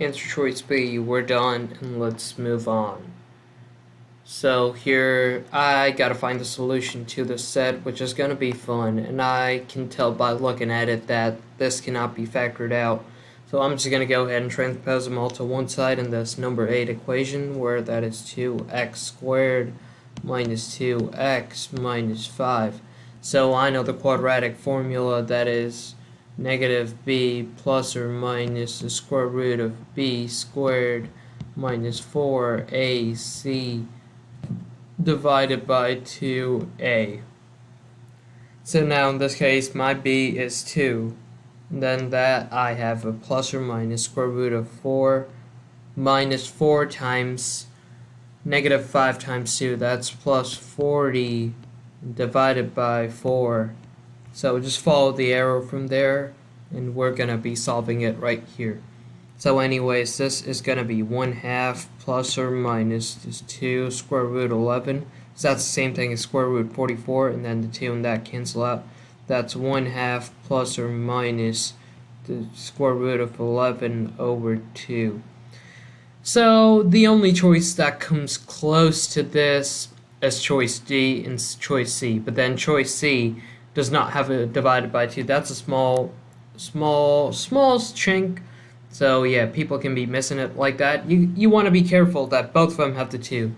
Answer choice B, we're done, and let's move on. So here, I gotta find the solution to this set, which is gonna be fun, and I can tell by looking at it that this cannot be factored out. So I'm just gonna go ahead and transpose them all to one side in this number 8 equation, where that is 2x squared minus 2x minus 5. So I know the quadratic formula, that is negative b plus or minus the square root of b squared minus 4ac divided by 2a. So now in this case my b is 2. And then that I have a plus or minus square root of 4 minus 4 times negative 5 times 2. That's plus 40 divided by 4. So just follow the arrow from there, and we're going to be solving it right here. So anyways, this is going to be 1/2 plus or minus this 2 square root 11. So that's the same thing as square root 44, and then the 2 and that cancel out. That's 1/2 plus or minus the square root of 11 over 2. So the only choice that comes close to this is choice D and choice C, but then choice C does not have a divided by 2. That's a small chink. So yeah, people can be missing it like that. You want to be careful that both of them have the 2.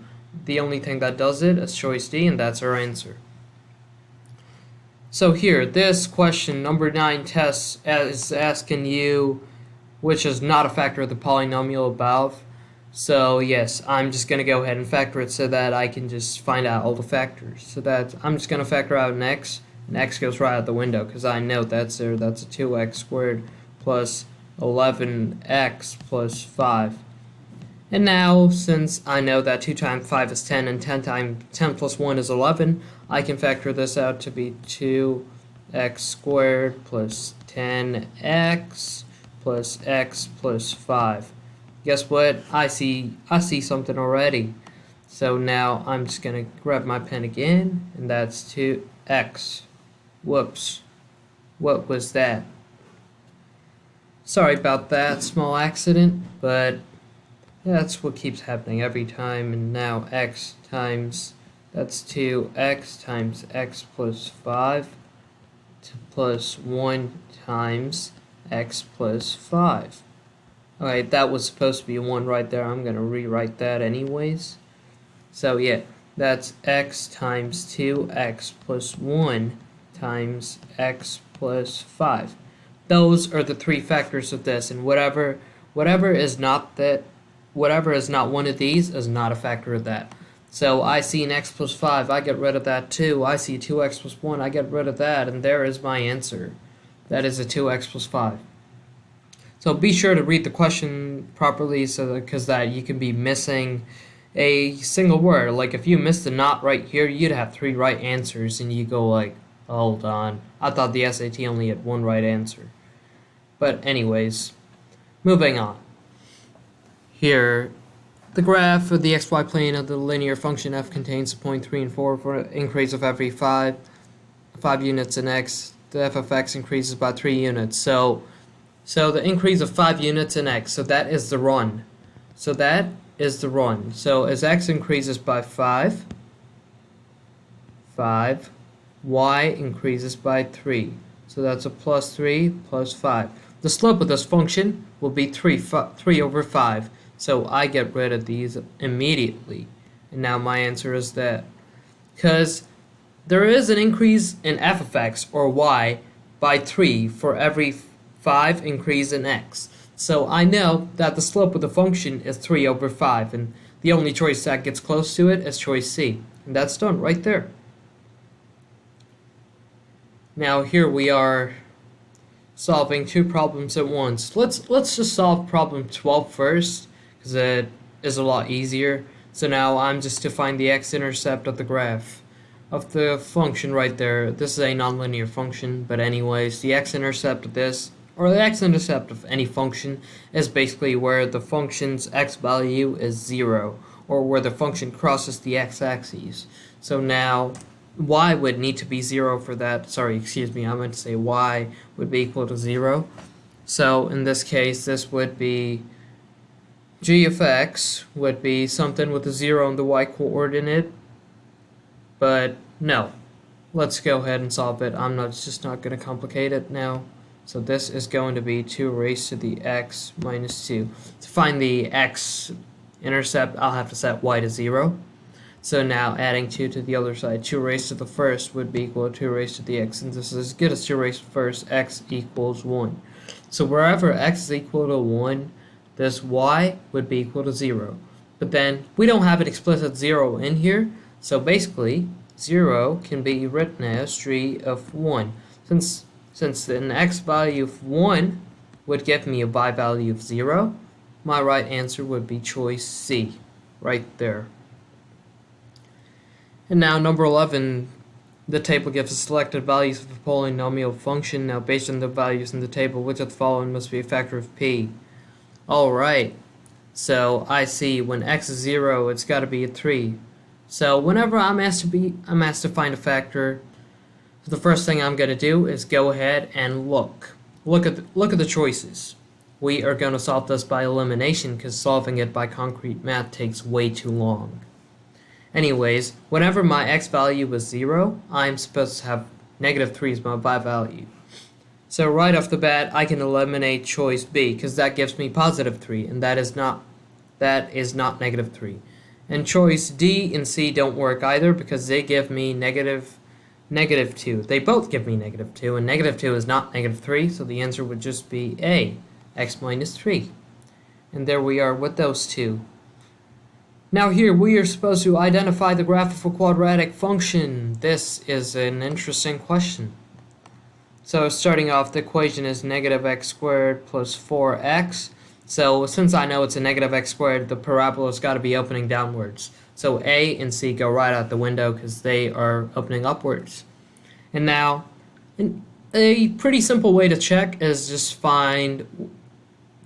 The only thing that does it is choice D, and that's our answer. So here, this question, number 9 test, is asking you which is not a factor of the polynomial above. So yes, I'm just going to go ahead and factor it so that I can just find out all the factors. So that I'm just going to factor out an x. And x goes right out the window because I know that's there. That's a 2x squared plus 11x plus 5. And now, since I know that 2 times 5 is 10 and 10 times 10 plus 1 is 11, I can factor this out to be 2x squared plus 10x plus x plus 5. Guess what? I see something already. So now I'm just going to grab my pen again, and that's 2x. Whoops. What was that? Sorry about that small accident, but that's what keeps happening every time. And now x times, that's 2x times x plus 5 plus 1 times x plus 5. Alright, that was supposed to be a 1 right there. I'm going to rewrite that anyways. So yeah, that's x times 2x plus 1 times x plus 5. Those are the 3 factors of this, and whatever is not one of these is not a factor of that. So I see an x plus 5, I get rid of that too. I see 2x plus 1, I get rid of that, and there is my answer. That is a 2x plus 5. So be sure to read the question properly, because that you can be missing a single word. Like if you missed the not right here, you'd have 3 right answers, and you go like, hold on, I thought the SAT only had 1 right answer. But anyways, moving on. Here, the graph of the xy plane of the linear function f contains the point 3 and 4 for an increase of every 5 units in x. The f of x increases by 3 units. So the increase of 5 units in x, so that is the run. So as x increases by 5, y increases by 3. So that's a plus 3 plus 5. The slope of this function will be 3 over 5. So I get rid of these immediately. And now my answer is that. Because there is an increase in f of x, or y, by 3 for every 5 increase in x. So I know that the slope of the function is 3 over 5. And the only choice that gets close to it is choice C. And that's done right there. Now here we are solving 2 problems at once. Let's just solve problem 12 first, because it is a lot easier. So now I'm just to find the x-intercept of the graph of the function right there. This is a nonlinear function, but anyways, the x-intercept of this, or the x-intercept of any function, is basically where the function's x value is 0, or where the function crosses the x-axis. So now y would need to be 0 for that. Sorry, excuse me, I meant to say y would be equal to 0. So in this case, this would be g of x would be something with a 0 in the y coordinate, but no. Let's go ahead and solve it. I'm just not going to complicate it now. So this is going to be 2 raised to the x minus 2. To find the x intercept, I'll have to set y to 0. So now adding 2 to the other side, 2 raised to the first would be equal to 2 raised to the x. And this is as good as 2 raised to the first, x equals 1. So wherever x is equal to 1, this y would be equal to 0. But then we don't have an explicit 0 in here. So basically, 0 can be written as g of 1. Since an x value of 1 would give me a y value of 0, my right answer would be choice C, right there. And now number 11, the table gives us selected values of a polynomial function. Now based on the values in the table, which of the following must be a factor of p? Alright, so I see when x is 0, it's got to be a 3. So whenever I'm asked to find a factor, the first thing I'm going to do is go ahead and look at the choices. We are going to solve this by elimination because solving it by concrete math takes way too long. Anyways, whenever my x value is 0, I'm supposed to have negative 3 as my y value. So right off the bat, I can eliminate choice B because that gives me positive 3, and that is not negative 3. And choice D and C don't work either because they give me negative 2. They both give me negative 2, and negative 2 is not negative 3, so the answer would just be A, x minus 3. And there we are with those two. Now here we are supposed to identify the graph of a quadratic function. This is an interesting question. So starting off, the equation is negative x squared plus 4x. So since I know it's a negative x squared, the parabola's got to be opening downwards. So A and C go right out the window because they are opening upwards. And now, a pretty simple way to check is just find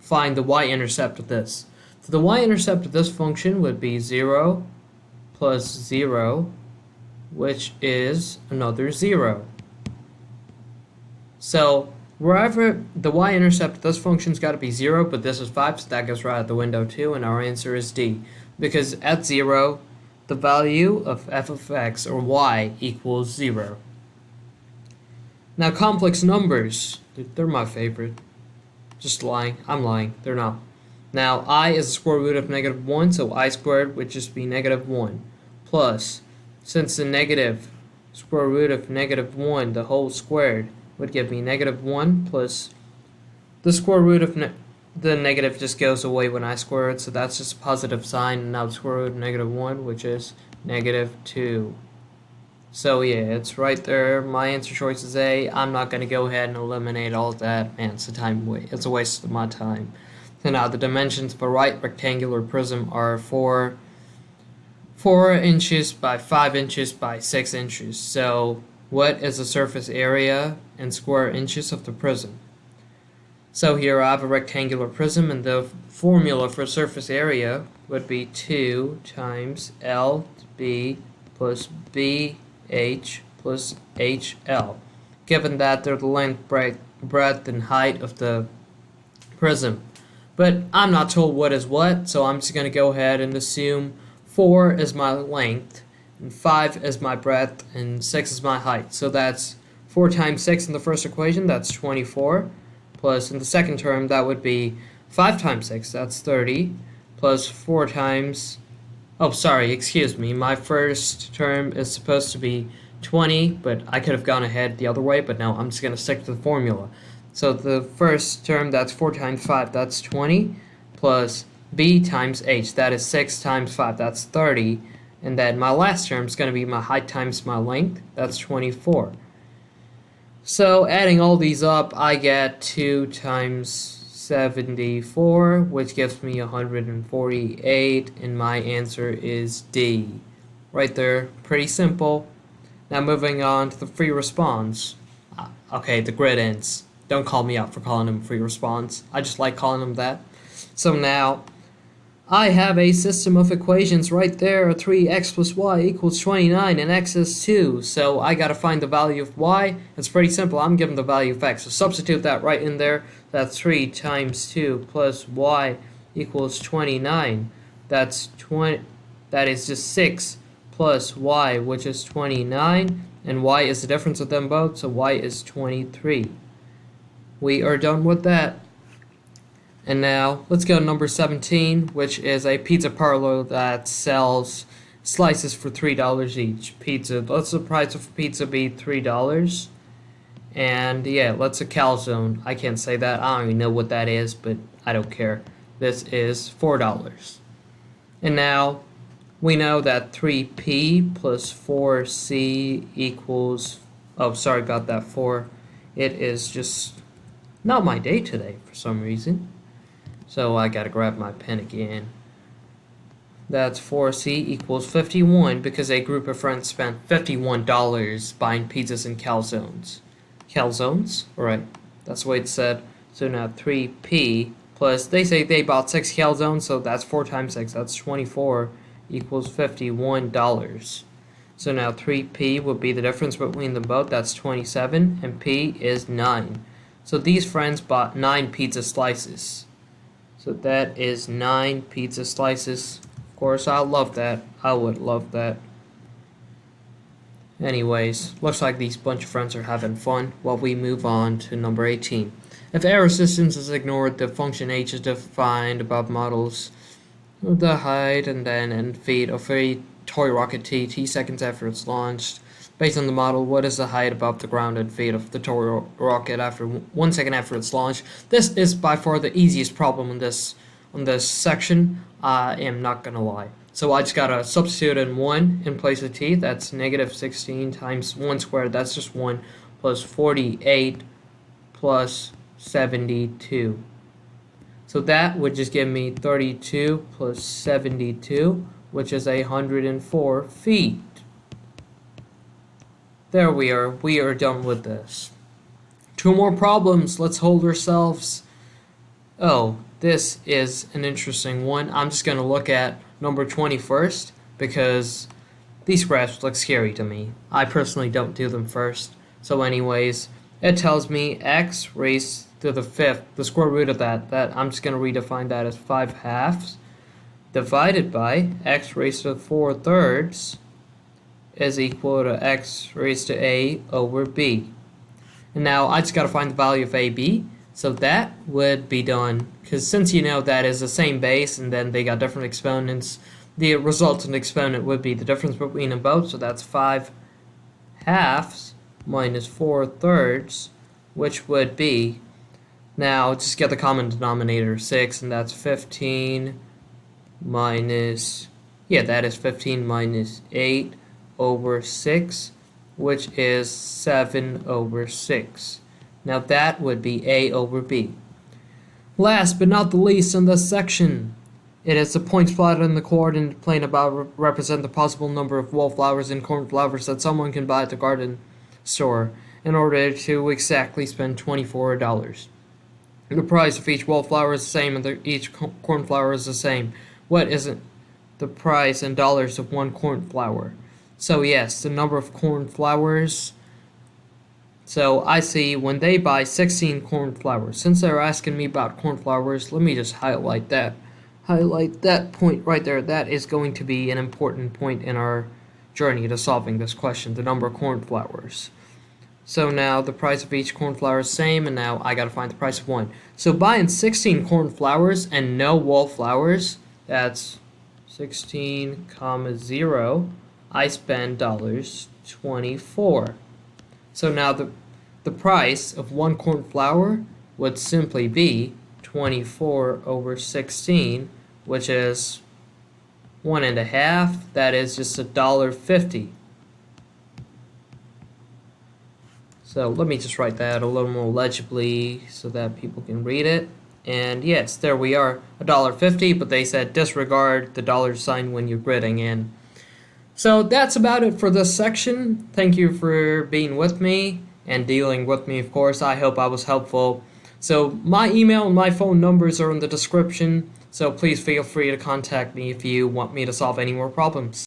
the y-intercept of this. So the y-intercept of this function would be 0 plus 0, which is another 0. So wherever the y-intercept of this function's got to be 0, but this is 5, so that goes right out the window too, and our answer is D. Because at 0, the value of f of x, or y, equals 0. Now complex numbers, they're my favorite. Just lying. I'm lying. They're not. Now I is the square root of negative 1, so I squared would just be negative 1. Plus, since the negative square root of negative 1, the whole squared, would give me negative 1 plus the square root of the negative just goes away when I square it, so that's just a positive sign, and now the square root of negative 1, which is negative 2. So yeah, it's right there. My answer choice is A. I'm not going to go ahead and eliminate all of that. Man, it's a waste of my time. So now the dimensions of a right rectangular prism are 4 inches by 5 inches by 6 inches. So what is the surface area in square inches of the prism? So here I have a rectangular prism, and the formula for surface area would be 2 times LB plus BH plus HL, given that they're the length, breadth, and height of the prism. But I'm not told what is what, so I'm just going to go ahead and assume 4 is my length, and 5 is my breadth, and 6 is my height. So that's 4 times 6 in the first equation, that's 24. Plus in the second term, that would be 5 times 6, that's 30. Plus 4 times, oh sorry, excuse me, my first term is supposed to be 20, but I could have gone ahead the other way, but no, I'm just going to stick to the formula. So the first term, that's 4 times 5, that's 20. Plus B times H, that is 6 times 5, that's 30. And then my last term is going to be my height times my length, that's 24. So adding all these up, I get 2 times 74, which gives me 148, and my answer is D. Right there, pretty simple. Now moving on to the free response. Okay, the grid ends. Don't call me out for calling them free response. I just like calling them that. So now, I have a system of equations right there. 3x plus y equals 29, and x is 2. So I got to find the value of y. It's pretty simple. I'm given the value of x. So substitute that right in there. That's 3 times 2 plus y equals 29. That is just 6 plus y, which is 29, and y is the difference of them both, so y is 23. We are done with that. And now let's go to number 17, which is a pizza parlor that sells slices for $3 each. Pizza, let's the price of pizza be $3. And yeah, let's a calzone. I can't say that. I don't even know what that is, but I don't care. This is $4. And now we know that 3p plus 4c equals, oh, sorry about that, 4. It is just not my day today for some reason. So I gotta grab my pen again. That's 4c equals 51 because a group of friends spent $51 buying pizzas and calzones. Calzones? Alright, that's the way it's said. So now 3p plus, they say they bought 6 calzones, so that's 4 times 6, that's 24, equals $51. So now 3p would be the difference between them both, that's 27, and p is 9. So these friends bought 9 pizza slices. So that is 9 pizza slices. Of course, I love that. I would love that. Anyways, looks like these bunch of friends are having fun while we move on to number 18. If air resistance is ignored, the function h is defined above models the height and then in feet of a toy rocket t seconds after it's launched. Based on the model, what is the height above the ground and feet of the toy rocket after 1 second after it's launched? This is by far the easiest problem in this section. I am not gonna lie. So I just gotta substitute in 1 in place of t. That's negative 16 times 1 squared. That's just 1 plus 48 plus 72. So that would just give me 32 plus 72, which is 104 feet. There we are. We are done with this. 2 more problems. Let's hold ourselves. Oh, this is an interesting one. I'm just going to look at number 20 first because these graphs look scary to me. I personally don't do them first. So anyways, it tells me x raised to the 5th, the square root of that I'm just going to redefine that as 5 halves, divided by x raised to the 4 thirds is equal to x raised to a over b. And now I just got to find the value of ab. So that would be done, because since you know that is the same base and then they got different exponents, the resultant exponent would be the difference between them both. So that's 5 halves minus 4 thirds, which would be, now just get the common denominator, 6, and that's 15 minus, yeah, that is 15 minus 8 over 6, which is 7 over 6. Now that would be a over b. Last but not the least in this section, it is the points plotted in the coordinate plane above represent the possible number of wallflowers and cornflowers that someone can buy at the garden store in order to exactly spend $24. The price of each wallflower is the same and each cornflower is the same. What isn't the price in dollars of one cornflower? So yes, the number of cornflowers. So I see when they buy 16 cornflowers. Since they're asking me about cornflowers, let me just highlight that. Highlight that point right there. That is going to be an important point in our journey to solving this question, the number of cornflowers. So now the price of each cornflower is the same, and now I gotta find the price of one. So buying 16 cornflowers and no wallflowers, that's 16, 0, I spend $24. So now the price of one cornflower would simply be 24 over 16, which is 1.5. That is just $1.50. So let me just write that a little more legibly so that people can read it. And yes, there we are, $1.50, but they said disregard the dollar sign when you're gridding in. So that's about it for this section. Thank you for being with me and dealing with me, of course. I hope I was helpful. So my email and my phone numbers are in the description, so please feel free to contact me if you want me to solve any more problems.